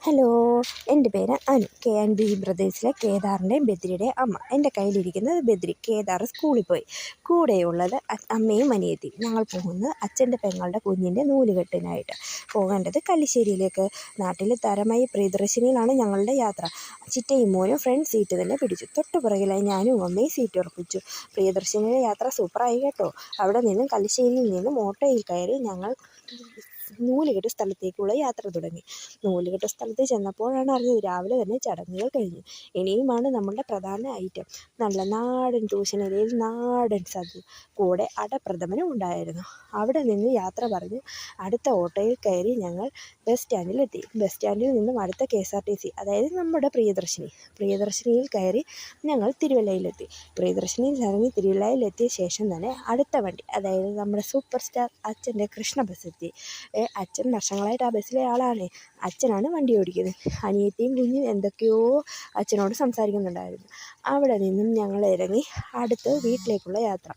Hello, എൻ്റെ പേര് Anu. KNB ബ്രദേഴ്സിലെ കേദാറിൻ്റെയും ബദ്രിയുടെയും അമ്മ. എൻ്റെ കയ്യിലിരിക്കുന്നത് ബദ്രി. കേദാർ സ്കൂളിൽ പോയി. കൂടെയുള്ളത് അമ്മയും അനിയത്തിയും. ഞങ്ങൾ പോകുന്നത് അച്ഛൻ്റെ പെങ്ങളുടെ കുഞ്ഞിൻ്റെ നൂലുകെട്ടിനായിട്ട്. പോകേണ്ടത് കല്ലിശ്ശേരിയിലേക്ക്. നാട്ടിൽ തരമായി പ്രിയദർശിനിയിലാണ് ഞങ്ങളുടെ യാത്ര. ചിറ്റയും മോനും ഫ്രണ്ട് സീറ്റ് തന്നെ പിടിച്ചു. തൊട്ടു പുറകിലായി ഞാനും അമ്മയും സീറ്റ് ഉറപ്പിച്ചു. പ്രിയദർശിനിയുടെ യാത്ര സൂപ്പറായി കേട്ടോ. അവിടെ നിന്നും കല്ലിശ്ശേരിയിൽ നിന്നും ഓട്ടോയിൽ കയറി ഞങ്ങൾ നൂലുകെട്ട് സ്ഥലത്തേക്കുള്ള യാത്ര തുടങ്ങി. നൂലുകെട്ട് സ്ഥലത്ത് ചെന്നപ്പോഴാണ് അറിഞ്ഞത് രാവിലെ തന്നെ ചടങ്ങുകൾ കഴിഞ്ഞു. ഇനിയുമാണ് നമ്മളുടെ പ്രധാന ഐറ്റം. നല്ല നാടൻ ട്യൂഷനിലയിൽ നാടൻ സദ്യ, കൂടെ അടപ്രഥമനും ഉണ്ടായിരുന്നു. അവിടെ നിന്ന് യാത്ര പറഞ്ഞ് അടുത്ത ഓട്ടോയിൽ കയറി ഞങ്ങൾ ബസ് സ്റ്റാൻഡിലെത്തി. ബസ് സ്റ്റാൻഡിൽ നിന്നും അടുത്ത KSRTC, അതായത് നമ്മുടെ പ്രിയദർശിനിയിൽ കയറി ഞങ്ങൾ തിരുവല്ലയിലെത്തി. പ്രിയദർശിനിയിൽ ഇറങ്ങി തിരുവല്ലയിലെത്തിയ ശേഷം തന്നെ അടുത്ത വണ്ടി, അതായത് നമ്മുടെ സൂപ്പർ സ്റ്റാർ അച്ഛൻ്റെ കൃഷ്ണ ബസ് എത്തി. അച്ഛൻ വർഷങ്ങളായിട്ട് ആ ബസ്സിലെ ആളാണ്. അച്ഛനാണ് വണ്ടി ഓടിക്കുന്നത്. അനിയത്തിയും കുഞ്ഞും എന്തൊക്കെയോ അച്ഛനോട് സംസാരിക്കുന്നുണ്ടായിരുന്നു. അവിടെ നിന്നും ഞങ്ങൾ ഇറങ്ങി അടുത്ത് വീട്ടിലേക്കുള്ള യാത്ര.